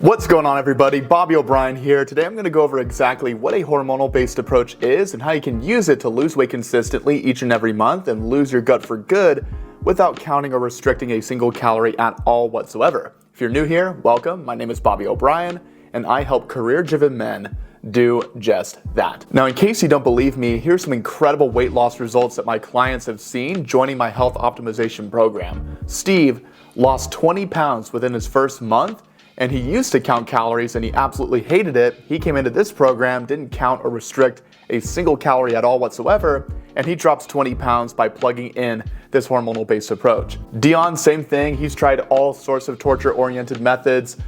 What's going on, everybody? Bobby O'Brien here. Today I'm going to go over exactly what a hormonal-based approach is and how you can use it to lose weight consistently each and every month and lose your gut for good without counting or restricting a single calorie at all whatsoever. If you're new here, welcome. My name is Bobby O'Brien and I help career-driven men do just that. Now, in case you don't believe me, here's some incredible weight loss results that my clients have seen joining my health optimization program. Steve lost 20 pounds within his first month, and he used to count calories and he absolutely hated it. He came into this program, didn't count or restrict a single calorie at all whatsoever, and he drops 20 pounds by plugging in this hormonal-based approach. Dion, same thing. He's tried all sorts of torture-oriented methods,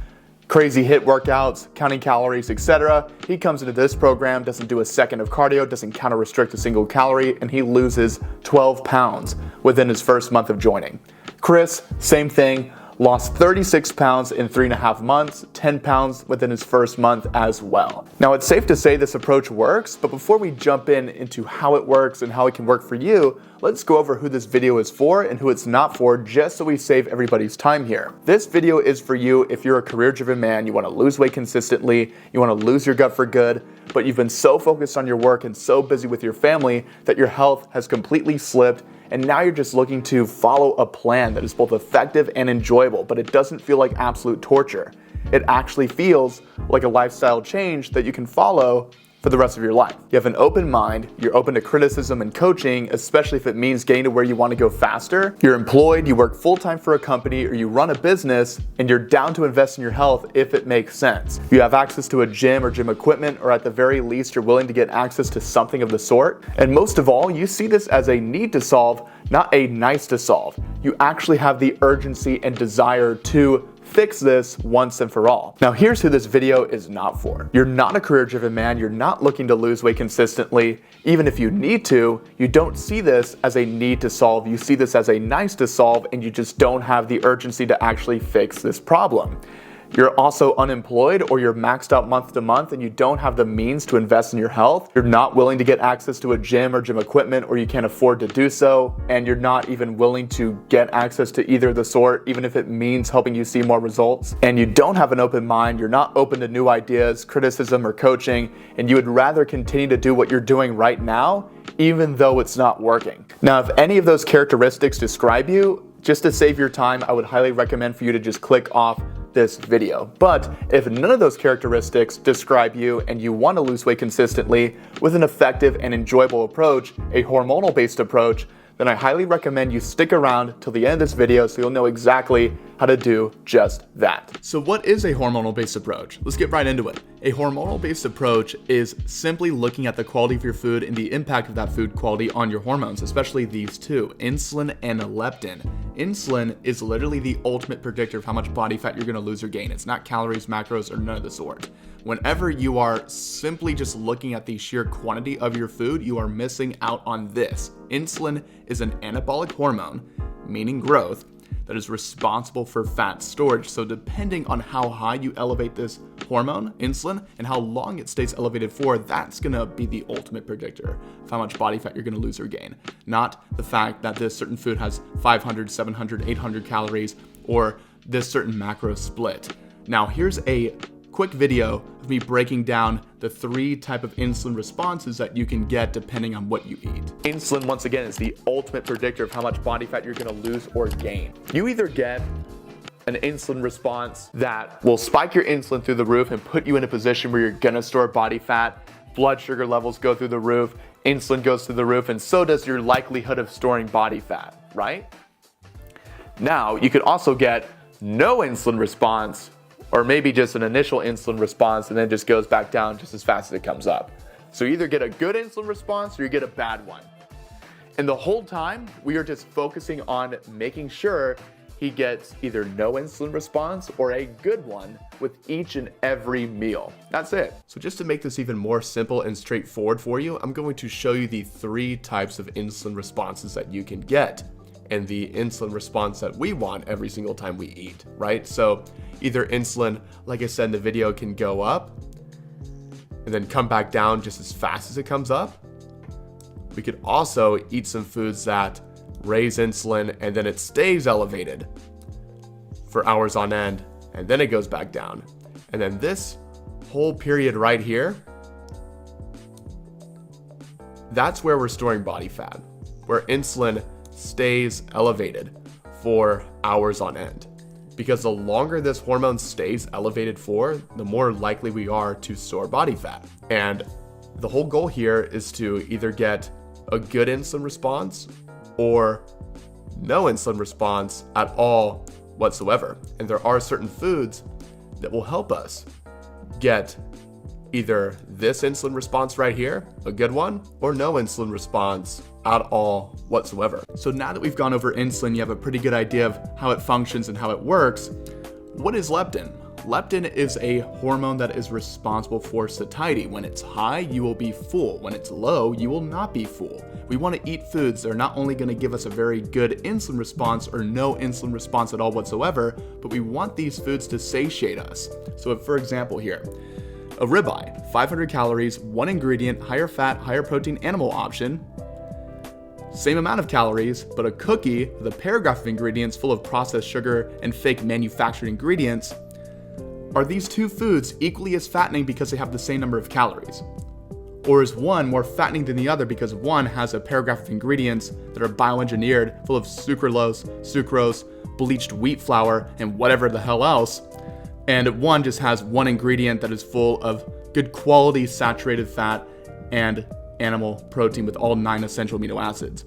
crazy HIIT workouts, counting calories, etc. He comes into this program, doesn't do a second of cardio, doesn't count or restrict a single calorie, and he loses 12 pounds within his first month of joining. Chris, same thing. Lost 36 pounds in 3.5 months, 10 pounds within his first month as well. Now, it's safe to say this approach works, but before we jump into how it works and how it can work for you, let's go over who this video is for and who it's not for, just so we save everybody's time here. This video is for you if you're a career-driven man, you want to lose weight consistently, you want to lose your gut for good, but you've been so focused on your work and so busy with your family that your health has completely slipped, and now you're just looking to follow a plan that is both effective and enjoyable, but it doesn't feel like absolute torture. It actually feels like a lifestyle change that you can follow for the rest of your life. You have an open mind, you're open to criticism and coaching, especially if it means getting to where you want to go faster. You're employed, you work full-time for a company, or you run a business, and you're down to invest in your health if it makes sense. You have access to a gym or gym equipment, or at the very least, you're willing to get access to something of the sort. And most of all, you see this as a need to solve, not a nice to solve. You actually have the urgency and desire to fix this once and for all. Now, here's who this video is not for. You're not a career-driven man, you're not looking to lose weight consistently. Even if you need to, you don't see this as a need to solve, you see this as a nice to solve, and you just don't have the urgency to actually fix this problem. You're also unemployed, or you're maxed out month to month and you don't have the means to invest in your health. You're not willing to get access to a gym or gym equipment, or you can't afford to do so, and you're not even willing to get access to either of the sort, even if it means helping you see more results. And you don't have an open mind, you're not open to new ideas, criticism, or coaching, and you would rather continue to do what you're doing right now, even though it's not working. Now, if any of those characteristics describe you, just to save your time, I would highly recommend for you to just click off this video. But if none of those characteristics describe you and you want to lose weight consistently with an effective and enjoyable approach, a hormonal-based approach, then I highly recommend you stick around till the end of this video so you'll know exactly how to do just that. So what is a hormonal-based approach? Let's get right into it. A hormonal-based approach is simply looking at the quality of your food and the impact of that food quality on your hormones, especially these two, insulin and leptin. Insulin is literally the ultimate predictor of how much body fat you're going to lose or gain. It's not calories, macros, or none of the sort. Whenever you are simply just looking at the sheer quantity of your food, you are missing out on this. Insulin is an anabolic hormone, meaning growth, that is responsible for fat storage. So depending on how high you elevate this hormone, insulin, and how long it stays elevated for, that's gonna be the ultimate predictor of how much body fat you're gonna lose or gain. Not the fact that this certain food has 500, 700, 800 calories, or this certain macro split. Now, here's a quick video of me breaking down the 3 type of insulin responses that you can get depending on what you eat. Insulin, once again, is the ultimate predictor of how much body fat you're gonna lose or gain. You either get an insulin response that will spike your insulin through the roof and put you in a position where you're gonna store body fat, blood sugar levels go through the roof, insulin goes through the roof, and so does your likelihood of storing body fat, right? Now, you could also get no insulin response, or maybe just an initial insulin response and then just goes back down just as fast as it comes up. So you either get a good insulin response or you get a bad one. And the whole time, we are just focusing on making sure he gets either no insulin response or a good one with each and every meal. That's it. So just to make this even more simple and straightforward for you, I'm going to show you the 3 types of insulin responses that you can get, and the insulin response that we want every single time we eat, right? So either insulin, like I said in the video, can go up and then come back down just as fast as it comes up. We could also eat some foods that raise insulin and then it stays elevated for hours on end and then it goes back down. And then this whole period right here, that's where we're storing body fat, where insulin stays elevated for hours on end. Because the longer this hormone stays elevated for, the more likely we are to store body fat. And the whole goal here is to either get a good insulin response or no insulin response at all whatsoever. And there are certain foods that will help us get either this insulin response right here, a good one, or no insulin response at all whatsoever. So now that we've gone over insulin, you have a pretty good idea of how it functions and how it works. What is leptin? Leptin is a hormone that is responsible for satiety. When it's high, you will be full. When it's low, you will not be full. We want to eat foods that are not only going to give us a very good insulin response or no insulin response at all whatsoever, but we want these foods to satiate us. So if, for example here, a ribeye, 500 calories, one ingredient, higher fat, higher protein animal option, same amount of calories, but a cookie with a paragraph of ingredients full of processed sugar and fake manufactured ingredients. Are these two foods equally as fattening because they have the same number of calories? Or is one more fattening than the other because one has a paragraph of ingredients that are bioengineered, full of sucrose, bleached wheat flour, and whatever the hell else, and one just has one ingredient that is full of good quality saturated fat and animal protein with all 9 essential amino acids?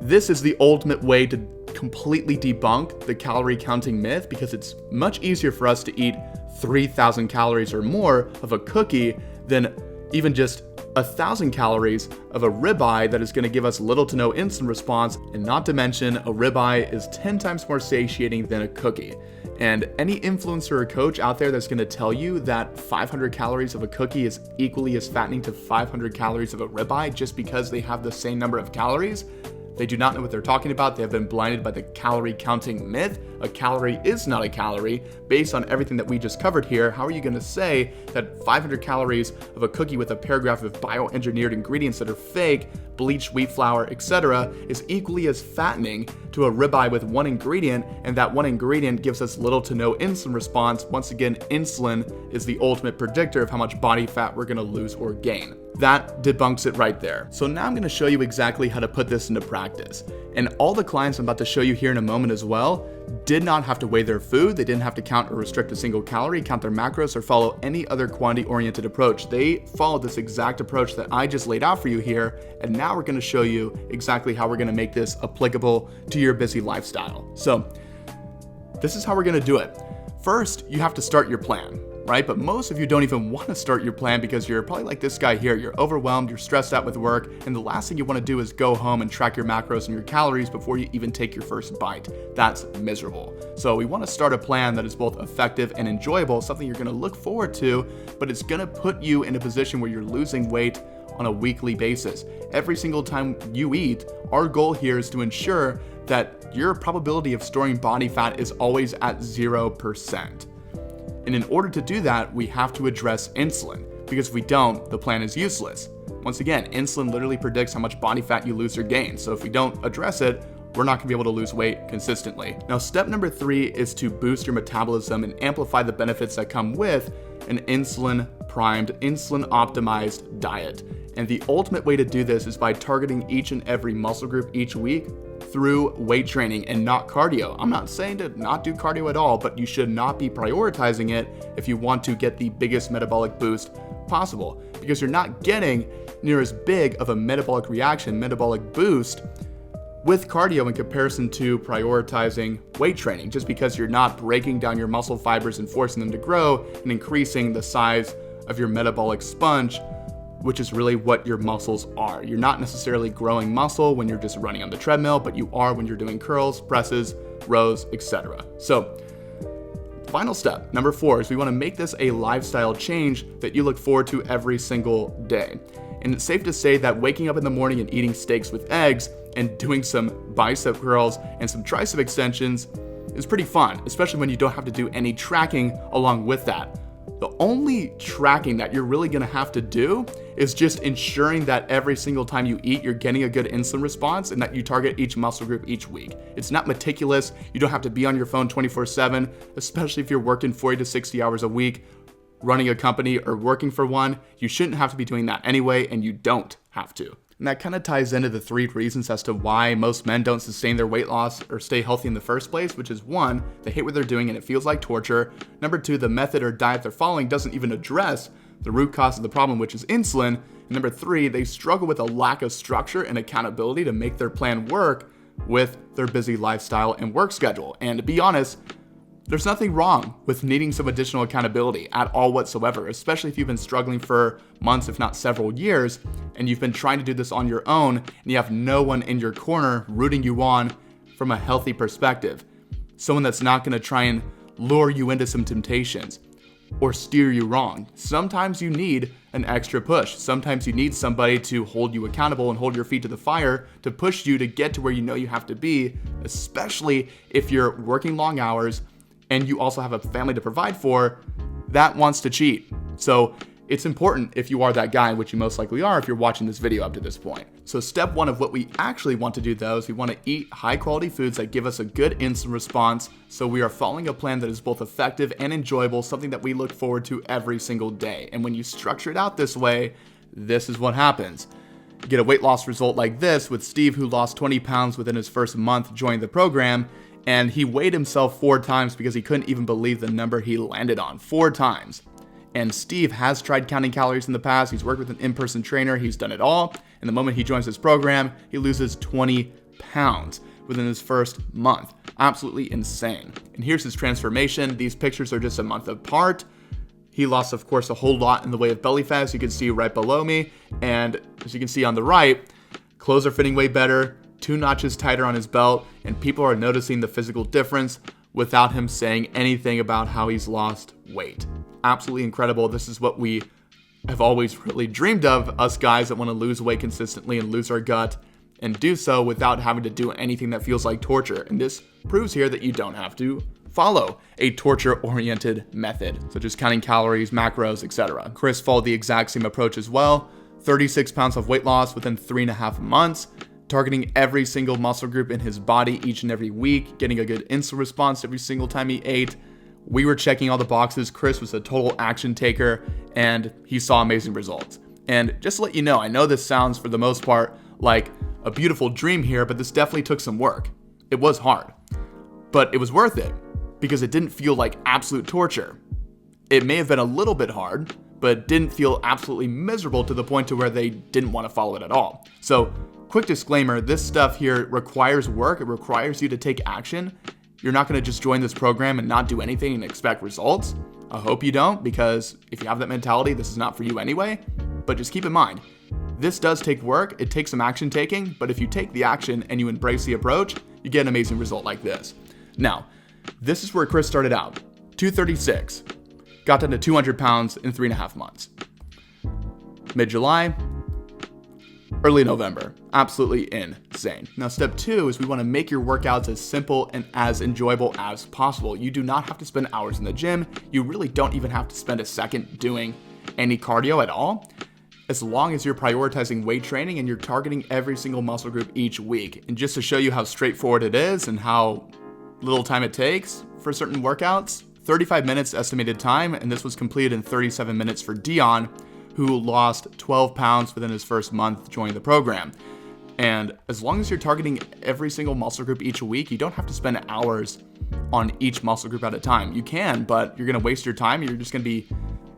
This is the ultimate way to completely debunk the calorie counting myth, because it's much easier for us to eat 3,000 calories or more of a cookie than even just 1,000 calories of a ribeye that is going to give us little to no insulin response. And not to mention, a ribeye is 10 times more satiating than a cookie. And any influencer or coach out there that's going to tell you that 500 calories of a cookie is equally as fattening to 500 calories of a ribeye just because they have the same number of calories, they do not know what they're talking about. They have been blinded by the calorie counting myth. A calorie is not a calorie. Based on everything that we just covered here, how are you going to say that 500 calories of a cookie with a paragraph of bioengineered ingredients that are fake, bleached wheat flour, etc., is equally as fattening to a ribeye with one ingredient, and that one ingredient gives us little to no insulin response? Once again, insulin is the ultimate predictor of how much body fat we're going to lose or gain. That debunks it right there. So now I'm going to show you exactly how to put this into practice. And all the clients I'm about to show you here in a moment as well did not have to weigh their food. They didn't have to count or restrict a single calorie, count their macros, or follow any other quantity-oriented approach. They followed this exact approach that I just laid out for you here. And now we're going to show you exactly how we're going to make this applicable to your busy lifestyle. So this is how we're going to do it. First, you have to start your plan, right? But most of you don't even want to start your plan because you're probably like this guy here. You're overwhelmed, you're stressed out with work, and the last thing you want to do is go home and track your macros and your calories before you even take your first bite. That's miserable. So we want to start a plan that is both effective and enjoyable, something you're going to look forward to, but it's going to put you in a position where you're losing weight on a weekly basis. Every single time you eat, our goal here is to ensure that your probability of storing body fat is always at 0%. And in order to do that, we have to address insulin, because if we don't, the plan is useless. Once again, insulin literally predicts how much body fat you lose or gain. So if we don't address it, we're not gonna be able to lose weight consistently. Now, step number 3 is to boost your metabolism and amplify the benefits that come with an insulin-primed, insulin-optimized diet. And the ultimate way to do this is by targeting each and every muscle group each week through weight training and not cardio. I'm not saying to not do cardio at all, but you should not be prioritizing it if you want to get the biggest metabolic boost possible, because you're not getting near as big of a metabolic reaction, metabolic boost with cardio in comparison to prioritizing weight training, just because you're not breaking down your muscle fibers and forcing them to grow and increasing the size of your metabolic sponge, which is really what your muscles are. You're not necessarily growing muscle when you're just running on the treadmill, but you are when you're doing curls, presses, rows, etc. So, final step, number 4, is we want to make this a lifestyle change that you look forward to every single day. And it's safe to say that waking up in the morning and eating steaks with eggs and doing some bicep curls and some tricep extensions is pretty fun, especially when you don't have to do any tracking along with that. The only tracking that you're really gonna have to do is just ensuring that every single time you eat, you're getting a good insulin response and that you target each muscle group each week. It's not meticulous. You don't have to be on your phone 24/7, especially if you're working 40 to 60 hours a week, running a company or working for one. You shouldn't have to be doing that anyway, and you don't have to. And that kind of ties into the 3 reasons as to why most men don't sustain their weight loss or stay healthy in the first place, which is 1, they hate what they're doing and it feels like torture. Number 2, the method or diet they're following doesn't even address the root cause of the problem, which is insulin. And number 3, they struggle with a lack of structure and accountability to make their plan work with their busy lifestyle and work schedule. And to be honest, there's nothing wrong with needing some additional accountability at all whatsoever, especially if you've been struggling for months, if not several years, and you've been trying to do this on your own, and you have no one in your corner rooting you on from a healthy perspective. Someone that's not gonna try and lure you into some temptations or steer you wrong. Sometimes you need an extra push. Sometimes you need somebody to hold you accountable and hold your feet to the fire to push you to get to where you know you have to be, especially if you're working long hours and you also have a family to provide for that wants to cheat. So it's important if you are that guy, which you most likely are if you're watching this video up to this point. So step 1 of what we actually want to do though is we want to eat high quality foods that give us a good insulin response, so we are following a plan that is both effective and enjoyable, something that we look forward to every single day. And when you structure it out this way, this is what happens. You get a weight loss result like this with Steve, who lost 20 pounds within his first month joining the program. And he weighed himself 4 times because he couldn't even believe the number he landed on, 4 times. And Steve has tried counting calories in the past. He's worked with an in-person trainer. He's done it all. And the moment he joins this program, he loses 20 pounds within his first month. Absolutely insane. And here's his transformation. These pictures are just a month apart. He lost, of course, a whole lot in the way of belly fat, as you can see right below me. And as you can see on the right, clothes are fitting way better, 2 notches tighter on his belt, and people are noticing the physical difference without him saying anything about how he's lost weight. Absolutely incredible. This is what we have always really dreamed of, us guys that want to lose weight consistently and lose our gut and do so without having to do anything that feels like torture. And this proves here that you don't have to follow a torture-oriented method, such as counting calories, macros, etc. Chris followed the exact same approach as well. 36 pounds of weight loss within 3.5 months. Targeting every single muscle group in his body each and every week, getting a good insulin response every single time he ate. We were checking all the boxes. Chris was a total action taker, and he saw amazing results. And just to let you know, I know this sounds for the most part like a beautiful dream here, but this definitely took some work. It was hard, but it was worth it because it didn't feel like absolute torture. It may have been a little bit hard, but didn't feel absolutely miserable to the point to where they didn't want to follow it at all. So quick disclaimer, this stuff here requires work. It requires you to take action. You're not going to just join this program and not do anything and expect results. I hope you don't, because if you have that mentality, this is not for you anyway. But just keep in mind, this does take work. It takes some action taking, but if you take the action and you embrace the approach, you get an amazing result like this. Now, this is where Chris started out. 236, got down to 200 pounds in 3.5 months. Mid-July, early November. Absolutely insane. Now, step 2 is we want to make your workouts as simple and as enjoyable as possible. You do not have to spend hours in the gym. You really don't even have to spend a second doing any cardio at all, as long as you're prioritizing weight training and you're targeting every single muscle group each week. And just to show you how straightforward it is and how little time it takes for certain workouts, 35 minutes estimated time, and this was completed in 37 minutes for Dion, who lost 12 pounds within his first month joining the program. And as long as you're targeting every single muscle group each week, you don't have to spend hours on each muscle group at a time. You can, but you're gonna waste your time. You're just gonna be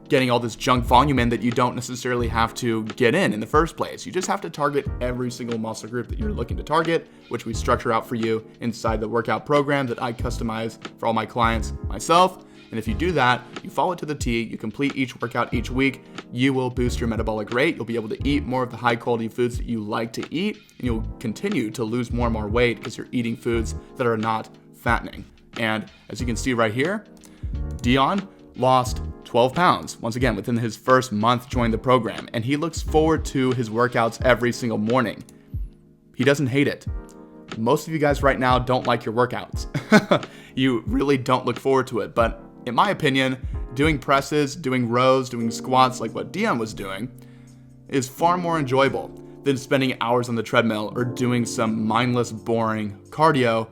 getting all this junk volume in that you don't necessarily have to get in the first place. You just have to target every single muscle group that you're looking to target, which we structure out for you inside the workout program that I customize for all my clients myself. And if you do that, you follow it to the T, you complete each workout each week, you will boost your metabolic rate. You'll be able to eat more of the high quality foods that you like to eat, and you'll continue to lose more and more weight because you're eating foods that are not fattening. And as you can see right here, Dion lost 12 pounds, once again, within his first month joining the program, and he looks forward to his workouts every single morning. He doesn't hate it. Most of you guys right now don't like your workouts. You really don't look forward to it, but in my opinion, Doing presses, doing rows, doing squats like what Dion was doing is far more enjoyable than spending hours on the treadmill or doing some mindless, boring cardio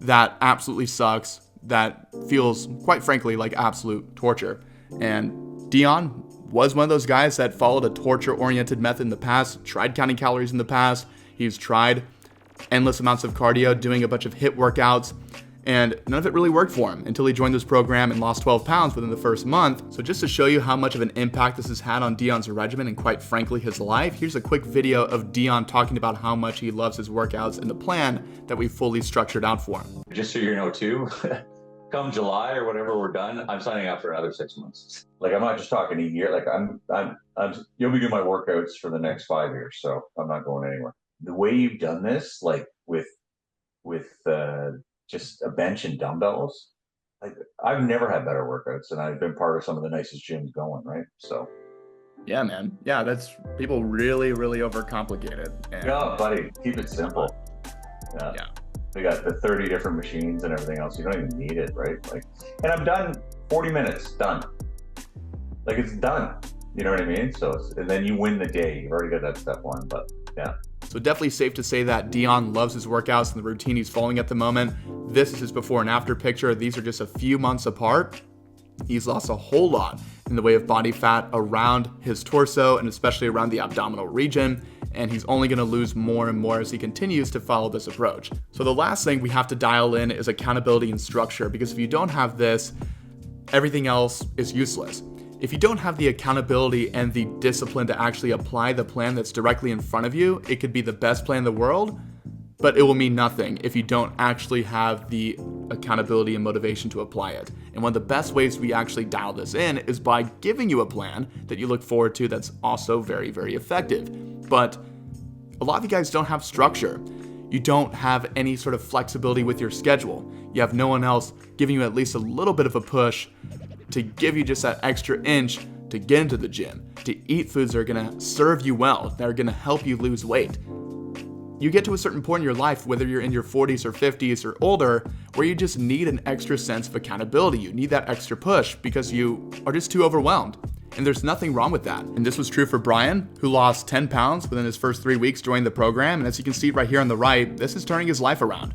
that absolutely sucks, that feels, quite frankly, like absolute torture. And Dion was one of those guys that followed a torture-oriented method in the past, tried counting calories in the past. He's tried endless amounts of cardio, doing a bunch of HIIT workouts, and none of it really worked for him until he joined this program and lost 12 pounds within the first month. So just to show you how much of an impact this has had on Dion's regimen and quite frankly his life, here's a quick video of Dion talking about how much he loves his workouts and the plan that we fully structured out for him. Just so you know too, come July or whatever we're done, I'm signing up for another 6 months. Like I'm not just talking a year, like you'll be doing my workouts for the next 5 years, so I'm not going anywhere. The way you've done this, like with just a bench and dumbbells, like I've never had better workouts, and I've been part of some of the nicest gyms going, right? So yeah, man. Yeah, that's, people really overcomplicate it. And no, buddy, keep it simple. Yeah. We got the 30 different machines and everything else. You don't even need it, right? Like, and I'm done. 40 minutes, done. Like it's done. You know what I mean? So, and then you win the day. You've already got that step one, but yeah. So definitely safe to say that Dion loves his workouts and the routine he's following at the moment. This is his before and after picture. These are just a few months apart. He's lost a whole lot in the way of body fat around his torso and especially around the abdominal region. And he's only going to lose more and more as he continues to follow this approach. So the last thing we have to dial in is accountability and structure, because if you don't have this, everything else is useless. If you don't have the accountability and the discipline to actually apply the plan that's directly in front of you, it could be the best plan in the world, but it will mean nothing if you don't actually have the accountability and motivation to apply it. And one of the best ways we actually dial this in is by giving you a plan that you look forward to that's also very effective. But a lot of you guys don't have structure. You don't have any sort of flexibility with your schedule. You have no one else giving you at least a little bit of a push to give you just that extra inch to get into the gym, to eat foods that are gonna serve you well, that are gonna help you lose weight. You get to a certain point in your life, whether you're in your 40s or 50s or older, where you just need an extra sense of accountability. You need that extra push because you are just too overwhelmed. And there's nothing wrong with that. And this was true for Brian, who lost 10 pounds within his first 3 weeks joining the program. And as you can see right here on the right, this is turning his life around.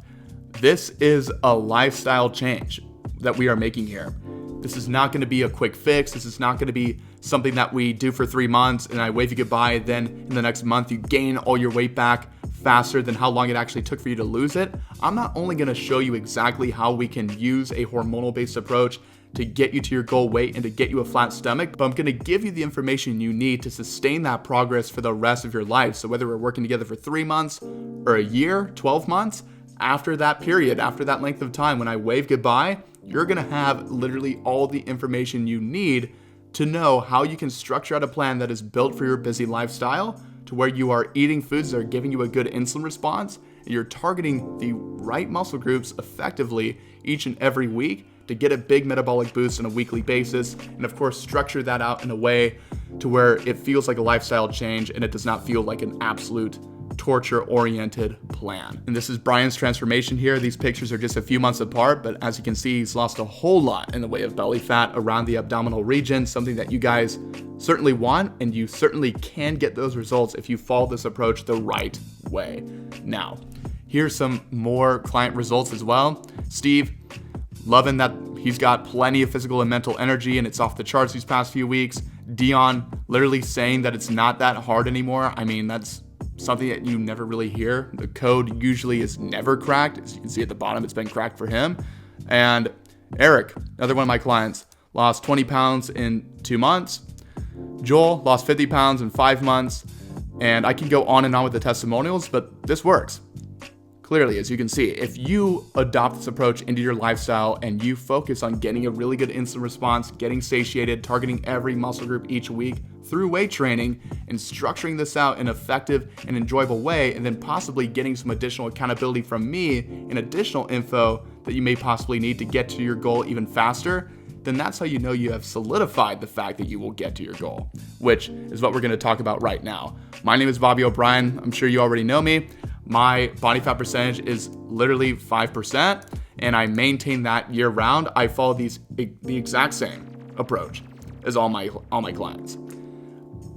This is a lifestyle change that we are making here. This is not going to be a quick fix. This is not going to be something that we do for 3 months and I wave you goodbye. Then in the next month, you gain all your weight back faster than how long it actually took for you to lose it. I'm not only going to show you exactly how we can use a hormonal-based approach to get you to your goal weight and to get you a flat stomach, but I'm going to give you the information you need to sustain that progress for the rest of your life. So whether we're working together for 3 months or a year, 12 months, after that period, after that length of time, when I wave goodbye, you're going to have literally all the information you need to know how you can structure out a plan that is built for your busy lifestyle, to where you are eating foods that are giving you a good insulin response and you're targeting the right muscle groups effectively each and every week to get a big metabolic boost on a weekly basis. And of course, structure that out in a way to where it feels like a lifestyle change and it does not feel like an absolute torture-oriented plan. And this is Brian's transformation here. These pictures are just a few months apart, but as you can see, he's lost a whole lot in the way of belly fat around the abdominal region, something that you guys certainly want, and you certainly can get those results if you follow this approach the right way. Now, here's some more client results as well. Steve, loving that he's got plenty of physical and mental energy and it's off the charts these past few weeks. Dion literally saying that it's not that hard anymore. I mean, that's something that you never really hear. The code usually is never cracked. As you can see at the bottom, it's been cracked for him. And Eric, another one of my clients, lost 20 pounds in 2 months. Joel lost 50 pounds in 5 months. And I can go on and on with the testimonials, but this works. Clearly, as you can see, if you adopt this approach into your lifestyle and you focus on getting a really good insulin response, getting satiated, targeting every muscle group each week through weight training, and structuring this out in an effective and enjoyable way, and then possibly getting some additional accountability from me and additional info that you may possibly need to get to your goal even faster, then that's how you know you have solidified the fact that you will get to your goal, which is what we're going to talk about right now. My name is Bobby O'Brien. I'm sure you already know me. My body fat percentage is literally 5%, and I maintain that year round. I follow the exact same approach as all my clients.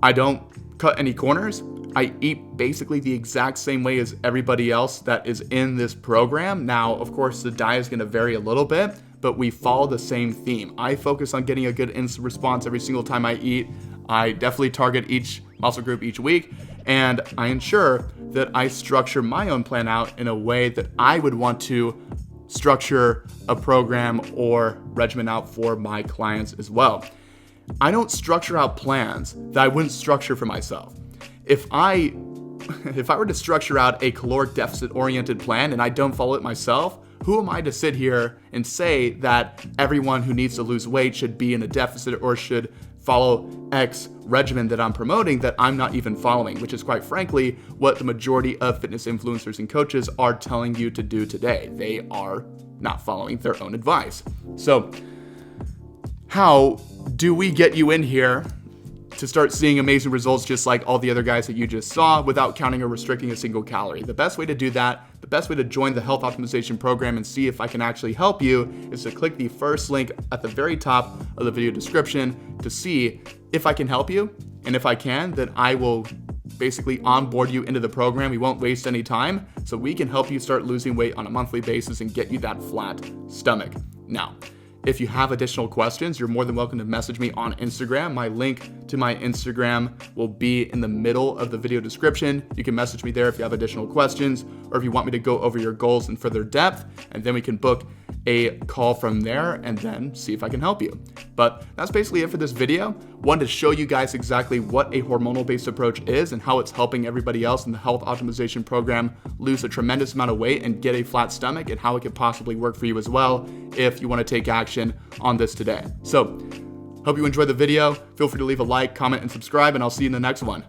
I don't cut any corners. I eat basically the exact same way as everybody else that is in this program. Now, of course, the diet is going to vary a little bit, but we follow the same theme. I focus on getting a good insulin response every single time I eat. I definitely target each muscle group each week, and I ensure that I structure my own plan out in a way that I would want to structure a program or regimen out for my clients as well. I don't structure out plans that I wouldn't structure for myself. If I were to structure out a caloric deficit oriented plan and I don't follow it myself, who am I to sit here and say that everyone who needs to lose weight should be in a deficit or should follow X regimen that I'm promoting that I'm not even following, which is quite frankly what the majority of fitness influencers and coaches are telling you to do today. They are not following their own advice. So how do we get you in here to start seeing amazing results just like all the other guys that you just saw without counting or restricting a single calorie? The best way to do that, the best way to join the health optimization program and see if I can actually help you is to click the first link at the very top of the video description to see if I can help you. And if I can, then I will basically onboard you into the program. We won't waste any time, so we can help you start losing weight on a monthly basis and get you that flat stomach. Now, if you have additional questions, you're more than welcome to message me on Instagram. My link to my Instagram will be in the middle of the video description. You can message me there if you have additional questions or if you want me to go over your goals in further depth, and then we can book a call from there and then see if I can help you. But that's basically it for this video. Wanted to show you guys exactly what a hormonal-based approach is and how it's helping everybody else in the health optimization program lose a tremendous amount of weight and get a flat stomach, and how it could possibly work for you as well if you want to take action on this today. So, hope you enjoyed the video. Feel free to leave a like, comment, and subscribe, and I'll see you in the next one.